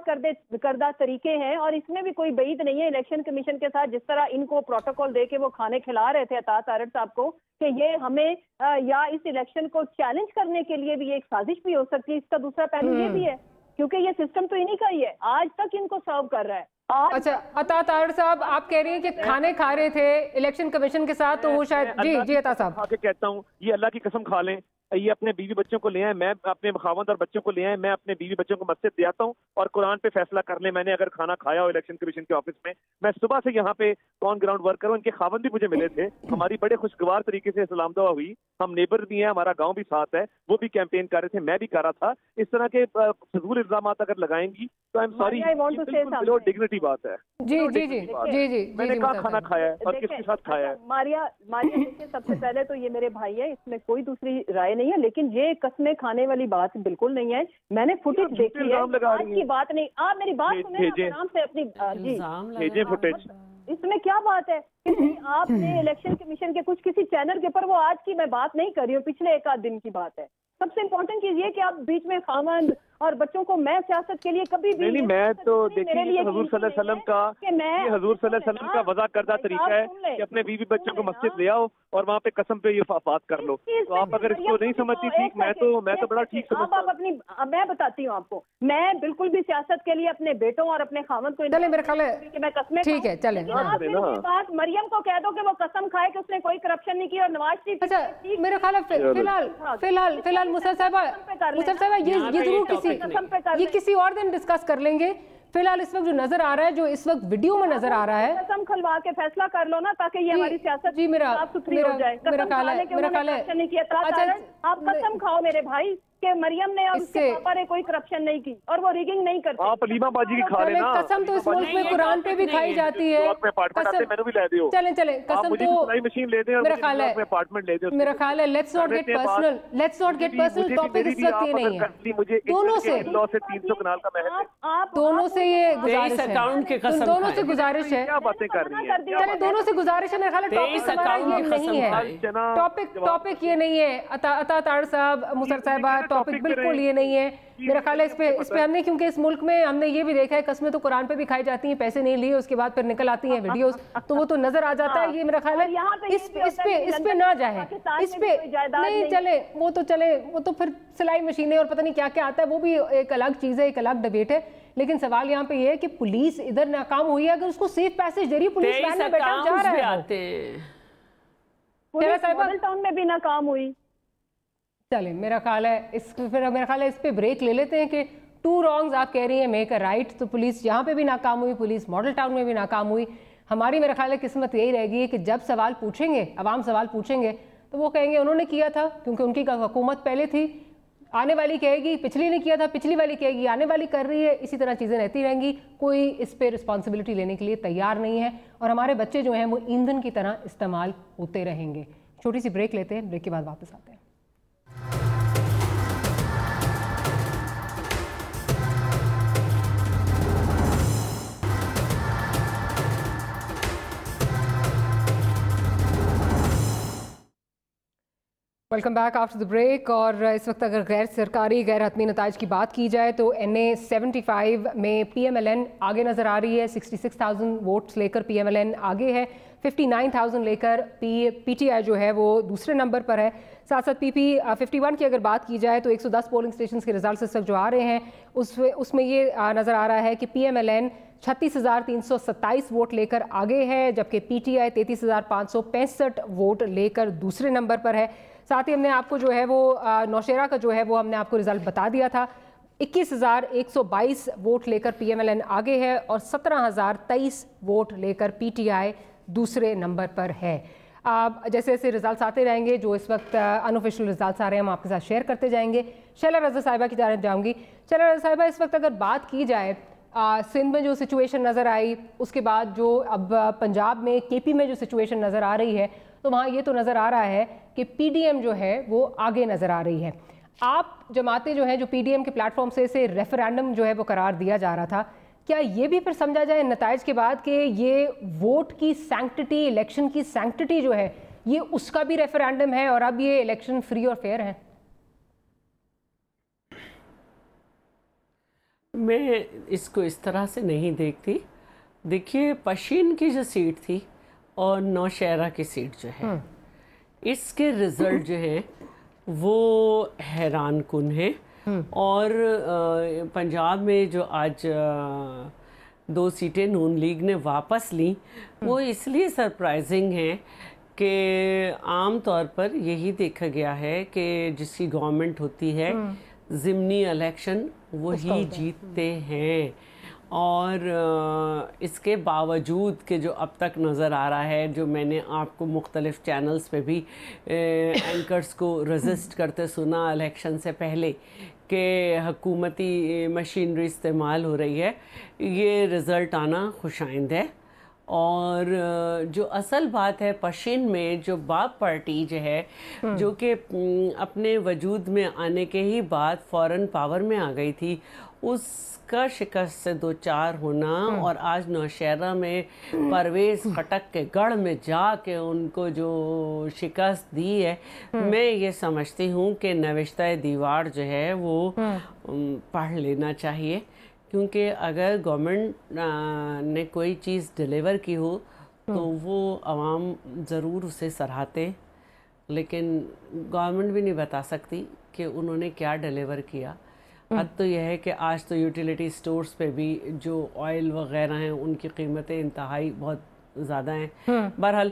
Speaker 7: करदा तरीके हैं और इसमें भी कोई बईद नहीं है इलेक्शन कमीशन के साथ। जिस तरह इनको प्रोटोकॉल दे के वो खाने खिला रहे थे अता तारिक साहब को कि ये हमें या इस इलेक्शन को चैलेंज करने के लिए भी एक साजिश भी हो सकती है। इसका दूसरा पहलू ये भी है क्योंकि ये सिस्टम तो इन्हीं का ही है, आज तक इनको सर्व कर रहा है।
Speaker 6: अच्छा, अता तारिक साहब आप कह रही हैं कि खाने खा रहे थे इलेक्शन कमीशन के साथ, तो वो शायद जी अता साहब
Speaker 10: आके कहता हूँ ये अल्लाह की कसम खा लें, ये अपने बीवी बच्चों को ले आए, मैं अपने खावंद और बच्चों को ले आए, मैं अपने बीवी बच्चों को मस्जिद ले आता हूँ और कुरान पे फैसला कर ले। मैंने अगर खाना खाया हो इलेक्शन कमीशन के ऑफिस में, मैं सुबह से यहाँ पे ऑन ग्राउंड वर्क करूँ। इनके खावंद भी मुझे मिले थे, हमारी बड़े खुशगवार तरीके से सलाम दुआ हुई, हम नेबर भी हैं, हमारा गाँव भी साथ है, वो भी कैंपेन कर रहे थे, मैं भी कर रहा था। इस तरह के फजूल इल्जाम अगर लगाएंगी तो आई एम सॉरी, बिल्कुल डिग्निटी बात है।
Speaker 6: जी
Speaker 10: मैंने कहा खाना खाया है और किसके साथ खाया है?
Speaker 7: मारिया देखिए, सबसे पहले तो ये मेरे भाई है, इसमें कोई दूसरी राय नहीं है, लेकिन ये कसमें खाने वाली बात बिल्कुल नहीं है। मैंने फुटेज देखी है, आज की बात नहीं। आप मेरी बात सुने आराम से अपनी
Speaker 10: भेजे फुटेज।
Speaker 7: इसमें क्या बात है कि आपने इलेक्शन कमीशन के किसी चैनल के ऊपर, वो आज की मैं बात नहीं कर रही हूँ, पिछले 1 आध दिन की बात है। सबसे इम्पोर्टेंट चीज ये कि आप बीच में खावंद और बच्चों को, मैं सियासत के लिए कभी भी
Speaker 10: नहीं, मैं तो देखिए हजूर सल्लल्लाहु अलैहि वसल्लम का, ये हजूर सल्लल्लाहु अलैहि वसल्लम का वज़ा करदा तरीका है कि अपने बीवी बच्चों को मस्जिद ले आओ और वहाँ पे कसम पे ये बात कर लो। तो आप अगर इसको नहीं समझती ठीक, मैं तो बड़ा ठीक समझता हूं।
Speaker 7: आप अपनी, मैं बताती हूँ आपको, मैं बिल्कुल भी सियासत के लिए अपने बेटों और अपने खावंद को
Speaker 6: चले, मेरे ख्याल है
Speaker 7: मैं कसमें,
Speaker 6: ठीक है चले।
Speaker 7: बात मरियम को कह दो कि वो कसम खाए कि उसने कोई करप्शन नहीं की और नवाज शरीफ।
Speaker 6: अच्छा, मेरे ख्याल है फिलहाल मुसर्रत साहिबा ये जरूर किसी और दिन डिस्कस कर लेंगे, फिलहाल इस वक्त जो नजर आ रहा है, जो इस वक्त वीडियो में नजर आ रहा है,
Speaker 7: कसम खलवा के फैसला कर लो ना, ताकि ये हमारी सियासत
Speaker 6: जी
Speaker 7: साफ सुथरी हो जाए।
Speaker 6: मेरा ख्याल है
Speaker 7: आप कसम खाओ मेरे भाई कि मरियम ने और उसके पापा ने कोई करप्शन नहीं की और वो रिगिंग नहीं करते।
Speaker 10: आप अलीमा बाजी की खा लेना।
Speaker 6: कसम तो इस मुल्क में कुरान पे भी खाई जाती है। चले कसम तो
Speaker 10: मशीन ले दें,
Speaker 6: मेरा ख्याल है अपार्टमेंट ले दें। मेरा ख्याल है let's not get personal, topic इस वक्त ये नहीं है। दोनों से
Speaker 10: 300 कनाल का महल,
Speaker 6: दोनों से ये गुजारिश है, दोनों से गुजारिश है,
Speaker 10: क्या बातें कर रही हैं?
Speaker 6: चले दोनों से गुजारिश है। मेरा ख्याल है टॉपिक हमारा ये नहीं है, टॉपिक ये नहीं है। अता ताड़ साहब, मुसर साहिबा, टॉपिक बिल्कुल ये नहीं है। मेरा ख्याल है इस पे हमने, क्योंकि इस मुल्क में हमने ये भी देखा है कस्में तो कुरान पे भी खाई जाती हैं, पैसे नहीं लिए उसके बाद फिर निकल आती हैं वीडियोस, तो वो तो नजर आ जाता है। ये मेरा ख्याल है इस पे ना जाए, इस पे नहीं चले। वो तो फिर सिलाई मशीनें और पता नहीं क्या क्या आता है, वो भी एक अलग चीज़ है, एक अलग डिबेट है। लेकिन सवाल यहाँ पे ये है कि पुलिस इधर नाकाम हुई है, अगर उसको सेफ पैसेज दे रही है, पुलिस वैन में बैठा जा रहा है,
Speaker 7: मॉडल टाउन में भी नाकाम हुई।
Speaker 6: चले मेरा ख्याल है इस पे ब्रेक ले लेते हैं कि टू रॉन्ग्स आप कह रही हैं मेक अ राइट। तो पुलिस यहाँ पे भी नाकाम हुई, पुलिस मॉडल टाउन में भी नाकाम हुई। हमारी मेरा ख्याल है किस्मत यही रहेगी कि जब सवाल पूछेंगे, अवाम सवाल पूछेंगे, तो वो कहेंगे उन्होंने किया था क्योंकि उनकी हुकूमत पहले थी। आने वाली कहेगी पिछली ने किया था, पिछली वाली कहेगी आने वाली कर रही है। इसी तरह चीज़ें रहती रहेंगी, कोई इस पे रिस्पॉन्सिबिलिटी लेने के लिए तैयार नहीं है और हमारे बच्चे जो हैं वो ईंधन की तरह इस्तेमाल होते रहेंगे। छोटी सी ब्रेक लेते हैं, ब्रेक के बाद वापस आते हैं। Welcome back after the break. और इस वक्त अगर गैर सरकारी गैर हतमी नताइज की बात की जाए तो NA 75 में PMLN आगे नज़र आ रही है। 66,000 वोट्स लेकर PMLN आगे है, 59,000 लेकर PTI जो है वो दूसरे नंबर पर है। साथ साथ PP 51 की अगर बात की जाए तो 110 पोलिंग स्टेशन के रिजल्ट इस वक्त जो आ रहे हैं उसमें ये नज़र आ रहा है कि PMLN 36,327 वोट लेकर आगे है, जबकि PTI 33,565 वोट लेकर दूसरे नंबर पर है। साथ ही हमने आपको जो है वो नौशेरा का जो है वो हमने आपको रिजल्ट बता दिया था। 21,122 वोट लेकर PMLN आगे है और 17,023 वोट लेकर PTI दूसरे नंबर पर है। जैसे जैसे रिजल्ट्स आते रहेंगे, जो इस वक्त अनऑफिशियल रिजल्ट्स आ रहे हैं हम आपके साथ शेयर करते जाएंगे। शैला रज़ा साहिबा की जानब जाऊँगी। शैला रज़ा साहिबा, इस वक्त अगर बात की जाए सिंध में जो सिचुएशन नज़र आई, उसके बाद जो अब पंजाब में KP में जो सिचुएशन नज़र आ रही है, तो वहाँ ये तो नज़र आ रहा है कि PDM जो है वो आगे नज़र आ रही है। आप जमातें जो हैं जो PDM के प्लेटफॉर्म से इसे रेफरेंडम जो है वो करार दिया जा रहा था, क्या ये भी फिर समझा जाए नताइज के बाद कि ये वोट की सैंक्टिटी, इलेक्शन की सैंक्टिटी जो है ये उसका भी रेफरेंडम है और अब ये इलेक्शन फ्री और फेयर है?
Speaker 9: मैं इसको इस तरह से नहीं देखती। देखिए, पशीन की जो सीट थी और नौशहरा की सीट जो है, इसके रिजल्ट जो है वो हैरान कुन है। और पंजाब में जो आज 2 सीटें नून लीग ने वापस ली, वो इसलिए सरप्राइजिंग है कि आम तौर पर यही देखा गया है कि जिसकी गवर्नमेंट होती है ज़िमनी इलेक्शन वही जीतते हैं। और इसके बावजूद कि जो अब तक नज़र आ रहा है, जो मैंने आपको मुख्तलिफ़ चैनल्स पे भी एंकर्स को रजिस्ट करते सुना इलेक्शन से पहले कि हुकूमती मशीनरी इस्तेमाल हो रही है, ये रिज़ल्ट आना खुशाइंद है। और जो असल बात है, पशीन में जो बाप पार्टी जो है, जो कि अपने वजूद में आने के ही बाद फ़ौरन पावर में आ गई थी, उसका शिकस्त से 2-4 होना और आज नौशहरा में परवेज़ खटक के गढ़ में जाके उनको जो शिकस्त दी है, मैं ये समझती हूँ कि नविश्ता दीवार जो है वो पढ़ लेना चाहिए। क्योंकि अगर गवर्नमेंट ने कोई चीज़ डिलीवर की हो तो वो आवाम ज़रूर उसे सराहते, लेकिन गवर्नमेंट भी नहीं बता सकती कि उन्होंने क्या डिलीवर किया। हद तो यह है कि आज तो यूटिलिटी स्टोर्स पे भी जो ऑयल वगैरह हैं उनकी कीमतें इंतहाई बहुत ज़्यादा हैं। बहरहाल,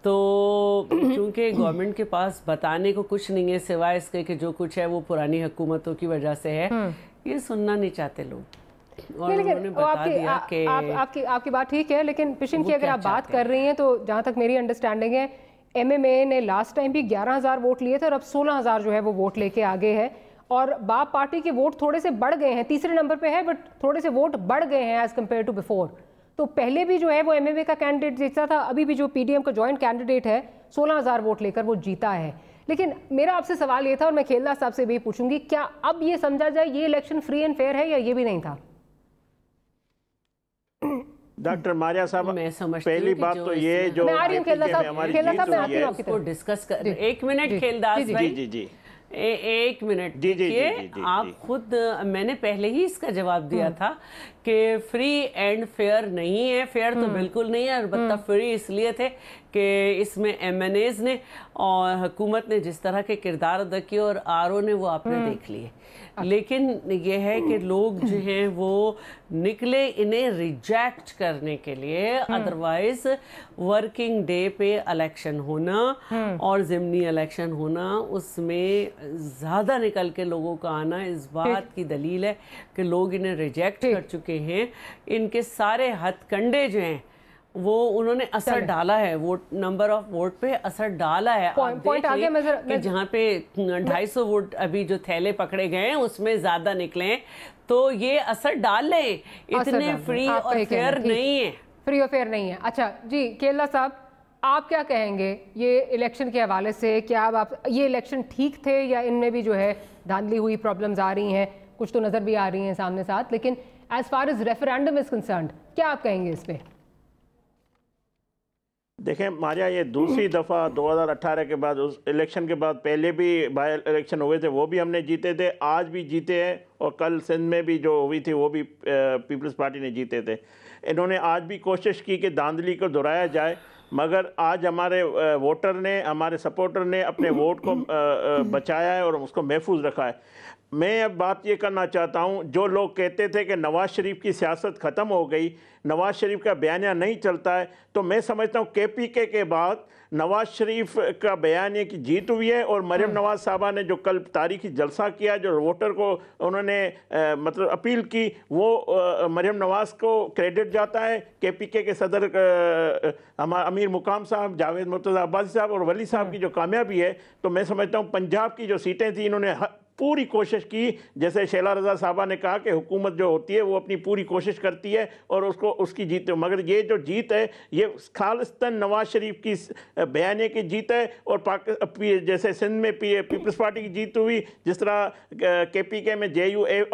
Speaker 9: तो क्योंकि गवर्नमेंट के पास बताने को कुछ नहीं है सिवाय इसके कि जो कुछ है वो पुरानी हुकूमतों की वजह से है, ये सुनना नहीं चाहते लोग। और उन्होंने बता दिया कि
Speaker 6: आपकी बात ठीक है, लेकिन पिशन की अगर आप बात कर रही हैं तो जहाँ तक मेरी अंडरस्टैंडिंग है MMA ने लास्ट टाइम भी 11,000 वोट लिए थे और अब 16,000 जो है वो वोट लेके आगे है, और बाप पार्टी के वोट थोड़े से बढ़ गए हैं, तीसरे नंबर पे है बट थोड़े से वोट बढ़ गए हैं एज कम्पेयर टू बिफोर। तो पहले भी जो है वो MMA का कैंडिडेट जीता था, अभी भी जो PDM का जॉइंट कैंडिडेट है 16,000 वोट लेकर वो जीता है। लेकिन मेरा आपसे सवाल ये था और मैं खेलदास साहब से भी पूछूंगी, क्या अब ये समझा जाए ये इलेक्शन फ्री एंड फेयर है या ये भी नहीं था?
Speaker 8: डॉक्टर मारिया साहब, पहली बात तो ये जो
Speaker 9: डिस्कस कर, एक मिनट खेलदास भाई, जी एक मिनट देखिए, आप खुद, मैंने पहले ही इसका जवाब दिया था कि फ्री एंड फेयर नहीं है। फेयर तो बिल्कुल नहीं है, अलबत्ता फ्री इसलिए थे कि इसमें MNAs ने और हुकूमत ने जिस तरह के किरदार अदा किए और RO ने वो आपने देख लिए। लेकिन ये है कि लोग जो हैं वो निकले इन्हें रिजेक्ट करने के लिए, अदरवाइज वर्किंग डे पे इलेक्शन होना और ज़िमनी इलेक्शन होना, उसमें ज़्यादा निकल के लोगों का आना इस बात की दलील है कि लोग इन्हें रिजेक्ट कर चुके हैं। इनके सारे हथकंडे जो हैं वो उन्होंने असर डाला है, वोट नंबर ऑफ वोट पे असर डाला है। पॉइंट आगे कि जहाँ पे 250 वोट अभी जो थैले पकड़े गए हैं उसमें ज्यादा निकले हैं, तो ये असर डाल लें, इतने फ्री और फेयर नहीं है,
Speaker 6: फ्री और फेयर नहीं है। अच्छा जी, केला साहब आप क्या कहेंगे ये इलेक्शन के हवाले से? क्या आप ये इलेक्शन ठीक थे या इनमें भी जो है धांधली हुई, प्रॉब्लम्स आ रही हैं, कुछ तो नजर भी आ रही हैं सामने साथ, लेकिन as far as referendum is concerned क्या आप कहेंगे इस पे?
Speaker 8: देखें मारिया, ये दूसरी दफ़ा 2018 के बाद, उस इलेक्शन के बाद पहले भी बाई इलेक्शन हुए थे, वो भी हमने जीते थे, आज भी जीते हैं, और कल सिंध में भी जो हुई थी वो भी पीपल्स पार्टी ने जीते थे। इन्होंने आज भी कोशिश की कि धांधली को दोहराया जाए, मगर आज हमारे वोटर ने, हमारे सपोर्टर ने अपने वोट को बचाया है और उसको महफूज रखा है। मैं अब बात ये करना चाहता हूँ, जो लोग कहते थे कि नवाज़ शरीफ की सियासत ख़त्म हो गई, नवाज़ शरीफ का बयानिया नहीं चलता है, तो मैं समझता हूँ KPK के बाद नवाज़ शरीफ का बयानिया की जीत हुई है। और मरियम नवाज़ साहबा ने जो कल तारीखी जलसा किया, जो वोटर को उन्होंने मतलब अपील की, वो मरियम नवाज़ को क्रेडिट जाता है। KPK के सदर हमारे अमीर मुकाम साहब, जावेद मुर्तज़ा अब्बासी साहब और वली साहब की जो कामयाबी है, तो मैं समझता हूँ पंजाब की जो सीटें थी, इन्होंने पूरी कोशिश की। जैसे शैला रज़ा साहबा ने कहा कि हुकूमत जो होती है वो अपनी पूरी कोशिश करती है और उसको उसकी जीत, मगर ये जो जीत है ये खालिस्तान नवाज शरीफ की बयाने की जीत है। और जैसे सिंध में पीपल्स पार्टी की जीत हुई, जिस तरह KPK में JUF,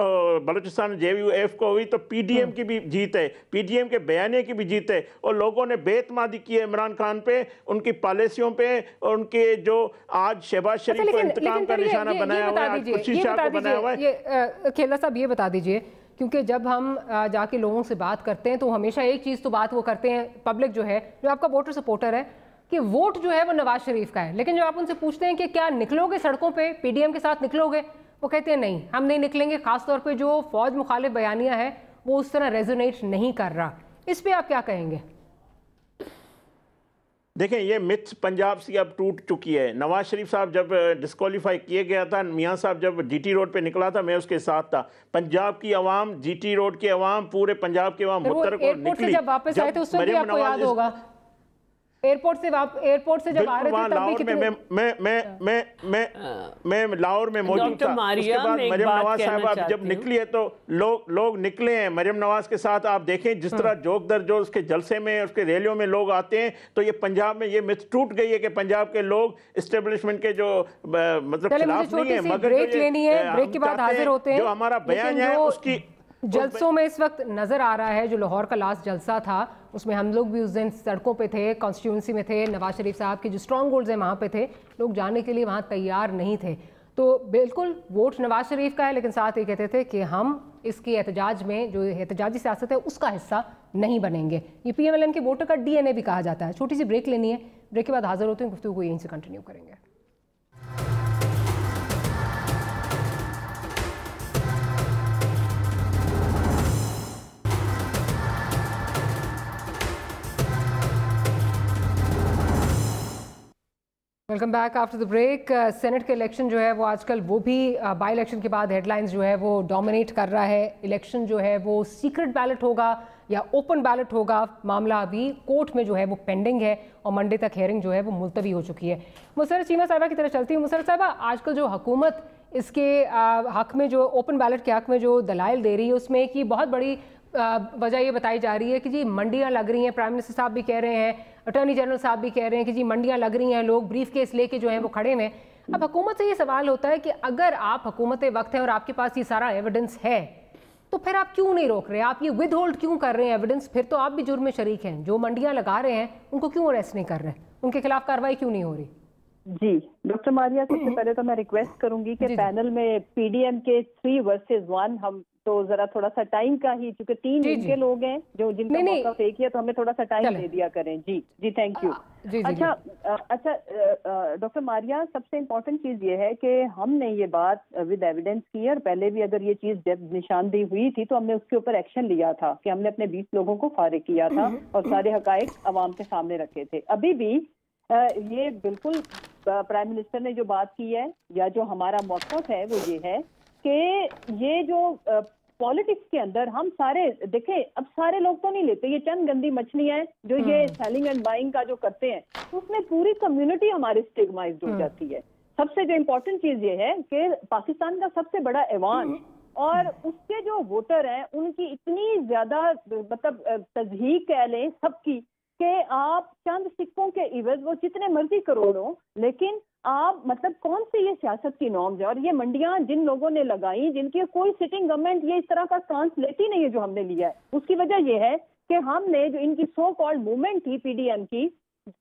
Speaker 8: बलूचिस्तान में JUF को हुई, तो PDM की भी जीत है, PDM के बयाने की भी जीत है। और लोगों ने बेतमादी की है इमरान खान पे, उनकी पॉलिसियों पे, और उनके जो आज शहबाज शरीफ को इंतकाम का निशाना बनाया हुआ है,
Speaker 6: खेला साहब ये बता दीजिए, क्योंकि जब हम जाके लोगों से बात करते हैं तो हमेशा एक चीज़ तो बात वो करते हैं, पब्लिक जो है, जो आपका वोटर सपोर्टर है, कि वोट जो है वो नवाज शरीफ का है, लेकिन जब आप उनसे पूछते हैं कि क्या निकलोगे सड़कों पे, PDM के साथ निकलोगे, वो कहते हैं नहीं, हम नहीं निकलेंगे। खासतौर पे जो फौज मुखालिफ बयानिया है वो उस तरह रेजोनेट नहीं कर रहा। इस पर आप क्या कहेंगे?
Speaker 8: देखें, ये मिथ्स पंजाब से अब टूट चुकी है। नवाज शरीफ साहब जब डिस्क्वालीफाई किए गया था, मियाँ साहब जब GT रोड पे निकला था, मैं उसके साथ था। पंजाब की आवाम, GT रोड की आवाम, पूरे पंजाब की आवाम मुतरक और निकली।
Speaker 6: जब वापस आए थे उस वक्त भी आपको याद होगा, एयरपोर्ट से जब आ रहे थे तब भी कितने...
Speaker 8: मैं लाहौर में मौजूद था। उसके बाद मरियम नवाज साहब जब निकली है तो लोग निकले हैं मरियम नवाज के साथ। आप देखें जिस तरह जोक दर जो उसके जलसे में, उसके रैलियों में लोग आते हैं, तो ये पंजाब में ये मिथ टूट गई है कि पंजाब के लोग इस्टेब्लिशमेंट के जो मतलब खिलाफ नहीं है, मगर
Speaker 6: ब्रेक लेनी है, ब्रेक के बाद हाजिर होते हैं।
Speaker 8: जो हमारा बयान है उसकी
Speaker 6: जलसों में इस वक्त नजर आ रहा है, जो लाहौर का लास्ट जलसा था उसमें हम लोग भी उस दिन सड़कों पे थे, कॉन्स्टिट्यूंसी में थे, नवाज शरीफ साहब के जो स्ट्रॉन्ग होल्ड्स हैं वहाँ पे थे, लोग जाने के लिए वहाँ तैयार नहीं थे। तो बिल्कुल वोट नवाज शरीफ का है, लेकिन साथ ये कहते थे कि हम इसकी एहतजाज में, जो एहतजाजी सियासत है उसका हिस्सा नहीं बनेंगे। ये PMLN के वोटर का DNA भी कहा जाता है। छोटी सी ब्रेक लेनी है, ब्रेक के बाद हाजिर होते हैं, गुफ्तगू को यहीं से कंटिन्यू करेंगे। Welcome back after the break. Senate के इलेक्शन जो है वो आजकल वो भी बाई इलेक्शन के बाद हेडलाइंस जो है वो डोमिनेट कर रहा है। इलेक्शन जो है वो सीक्रेट बैलेट होगा या ओपन बैलेट होगा, मामला अभी कोर्ट में जो है वो पेंडिंग है और मंडे तक हेयरिंग जो है वो मुलतवी हो चुकी है। मुसर्रत चीमा साहिबा की तरफ चलती हूँ। मुसर्रत साहिबा, आजकल जो हुकूमत इसके हक में जो ओपन बैलेट के हक में जो दलाइल दे रही है उसमें की बहुत बड़ी वजह ये बताई जा रही है कि जी मंडियाँ लग रही हैं। प्राइम मिनिस्टर साहब भी कह रहे हैं, अटॉर्नी जनरल साहब भी कह रहे हैं कि जी मंडियाँ लग रही हैं, लोग ब्रीफ केस लेके जो हैं वो खड़े हैं। अब हुकूमत से ये सवाल होता है कि अगर आप हुकूमत वक्त है और आपके पास ये सारा एविडेंस है तो फिर आप क्यों नहीं रोक रहे, आप ये विद होल्ड क्यों कर रहे हैं एविडेंस? फिर तो आप भी जुर्म में शरीक हैं। जो मंडियाँ लगा रहे हैं उनको क्यों अरेस्ट नहीं कर रहे, उनके खिलाफ कार्रवाई क्यों नहीं हो रही?
Speaker 7: जी डॉक्टर मारिया, सबसे पहले तो मैं रिक्वेस्ट करूंगी कि पैनल में पीडीएम के 3 वर्सेस 1 हम तो जरा थोड़ा सा टाइम का ही, क्योंकि 3 जिनके लोग हैं जो जिनका मौका फेंक किया, तो हमें थोड़ा सा टाइम दे दिया करें। जी जी, थैंक यू। अच्छा डॉक्टर मारिया, सबसे इम्पोर्टेंट चीज ये है कि हमने ये बात विद एविडेंस की है, और पहले भी अगर ये चीज जब निशानदेही हुई थी तो हमने उसके ऊपर एक्शन लिया था कि हमने अपने 20 लोगों को फारिग किया था और सारे हकाइक अवाम के सामने रखे थे। अभी भी ये बिल्कुल प्राइम मिनिस्टर ने जो बात की है या जो हमारा मौक़िफ़ है वो ये है कि ये जो पॉलिटिक्स के अंदर हम सारे देखें, अब सारे लोग तो नहीं लेते, ये चंद गंदी मछलियां हैं जो ये सेलिंग एंड बाइंग का जो करते हैं, तो उसमें पूरी कम्युनिटी हमारी स्टिग्माइज्ड हो जाती है। सबसे जो इम्पोर्टेंट चीज ये है कि पाकिस्तान का सबसे बड़ा ऐवान और उसके जो वोटर हैं उनकी इतनी ज्यादा मतलब तज़हीक कह लें सबकी कि आप चंद सिक्कों के इवज वो जितने मर्जी करोड़ों, लेकिन आप मतलब कौन सी ये सियासत की नॉर्म्स है। और ये मंडियां जिन लोगों ने लगाई, जिनकी कोई सिटिंग गवर्नमेंट ये इस तरह का स्टांस लेती नहीं है जो हमने लिया है, उसकी वजह ये है कि हमने जो इनकी सो कॉल्ड मूवमेंट थी पीडीएम की,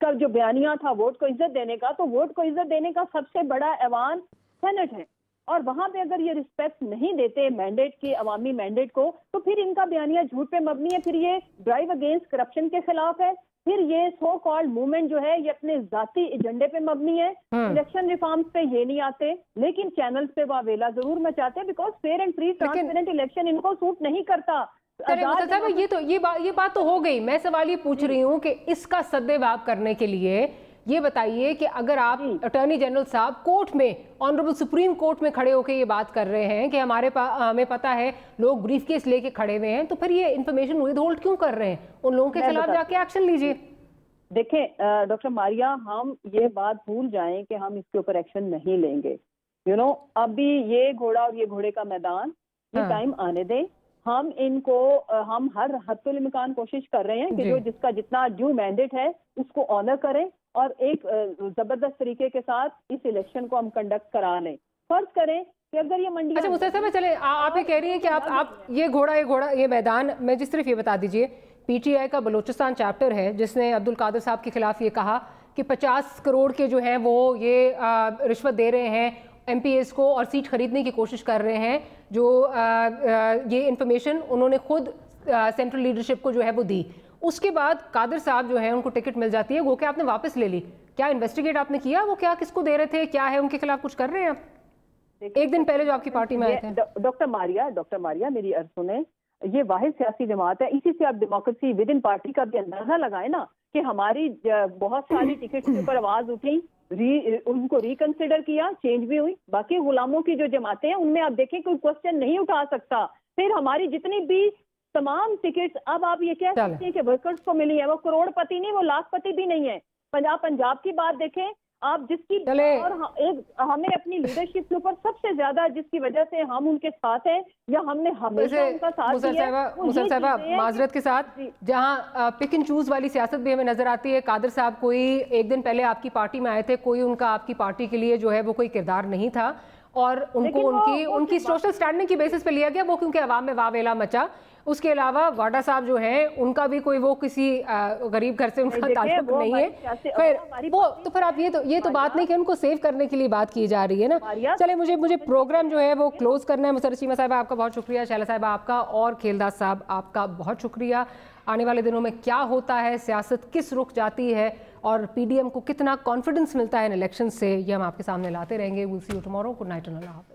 Speaker 7: का जो बयानिया था वोट को इज्जत देने का, तो वोट को इज्जत देने का सबसे बड़ा ऐवान सेनेट है, और वहां पे अगर ये रिस्पेक्ट नहीं देते मैंडेट के, अवामी मैंडेट को, तो फिर इनका बयानिया झूठ पे मबनी है, फिर ये ड्राइव अगेंस्ट करप्शन के खिलाफ है, फिर ये सो कॉल्ड मूवमेंट जो है ये अपने जाती एजेंडे पे मबनी है। इलेक्शन रिफॉर्म्स पे ये नहीं आते, लेकिन चैनल्स पे वो वेला जरूर मचाते हैं, because fair and free transparent election इनको सूट नहीं करता।
Speaker 6: ये बात तो हो गई। मैं सवाल ये पूछ रही हूँ कि इसका सद्देबाब करने के लिए ये बताइए कि अगर आप अटॉर्नी जनरल साहब कोर्ट में, ऑनरेबल सुप्रीम कोर्ट में खड़े होकर ये बात कर रहे हैं कि हमें पता है लोग ब्रीफ केस लेके खड़े हुए हैं, तो फिर ये इन्फॉर्मेशन विद होल्ड क्यों कर रहे हैं? उन लोगों के खिलाफ जाके एक्शन लीजिए।
Speaker 7: देखें डॉक्टर मारिया, हम ये बात भूल जाएं कि हम इसके ऊपर एक्शन नहीं लेंगे। अभी ये घोड़ा और ये घोड़े का मैदान, ये टाइम आने दें। हम इनको हम हर हद्दुल इम्कान कोशिश कर रहे हैं कि जो जिसका जितना ड्यू मैंडेट है उसको ऑनर करें और एक जबरदस्त तरीके के साथ इस इलेक्शन को हम कंडक्ट करा लें। फर्ज करें कि अगर ये मंडी,
Speaker 6: अच्छा मुस्तफा साहब, चले आप ये कह रही हैं कि आप ये घोड़ा ये मैदान में, जिस तरफ ये बता दीजिए, पीटीआई का बलूचिस्तान चैप्टर है जिसने अब्दुल कादिर साहब के खिलाफ ये कहा कि 50 करोड़ के जो हैं वो ये रिश्वत दे रहे हैं एमपीएस को और सीट खरीदने की कोशिश कर रहे हैं, जो ये इन्फॉर्मेशन उन्होंने खुद सेंट्रल लीडरशिप को जो है वो दी। उसके बाद कादिर साहब जो है उनको टिकट मिल जाती है, वो क्या आपने वापस ले ली? क्या इन्वेस्टिगेट आपने किया वो क्या किसको दे रहे थे, क्या है उनके खिलाफ कुछ कर रहे हैं आप? एक दिन पहले जो आपकी पार्टी में आए थे।
Speaker 7: डॉक्टर मारिया मेरी अर्ज सुने, ये वाहिद सियासी जमात है, इसी से आप डेमोक्रेसी विद इन पार्टी का भी अंदाजा लगाए ना कि हमारी बहुत सारी टिकट के ऊपर आवाज उठी, उनको रिकंसिडर किया, चेंज भी हुई। बाकी गुलामों की जो जमातें हैं उनमें आप देखें कोई क्वेश्चन नहीं उठा सकता। फिर हमारी जितनी भी तमाम टिकट्स, अब आप ये कह सकते हैं कि वर्कर्स को मिली है, वो करोड़पति नहीं, वो लाखपति भी नहीं है। पंजाब की बात देखें आप, जिसकी और हमें अपनी लीडरशिप के ऊपर सबसे ज्यादा जिसकी वजह से हम उनके साथ हैं या हमने हमेशा उनका साथ दिया।
Speaker 6: मुसर साहबा माजरत के साथ, जहां पिक एंड चूज वाली सियासत भी हमें नजर आती है। कादिर साहब कोई एक दिन पहले आपकी पार्टी में आए थे, कोई उनका आपकी पार्टी के लिए जो है वो कोई किरदार नहीं था और उनको उनकी सोशल स्टैंडिंग की बेसिस पे लिया गया, वो क्योंकि अवाम में वावेला मचा। उसके अलावा वाडा साहब जो हैं उनका भी कोई वो किसी गरीब घर से उनका ताल्लुक नहीं है। खैर वो तो फिर आप ये तो बात नहीं कि उनको सेव करने के लिए बात की जा रही है ना। चले मुझे प्रोग्राम जो है वो क्लोज करना है। मुसर्रत चीमा साहिबा आपका बहुत शुक्रिया, शैला साहिबा आपका, और खेलदास साहब आपका बहुत शुक्रिया। आने वाले दिनों में क्या होता है, सियासत किस रुख जाती है और पीडीएम को कितना कॉन्फिडेंस मिलता है इन इलेक्शन से, ये हम आपके सामने लाते रहेंगे। Will see you tomorrow. Good night and अल्लाह हाफ़िज़।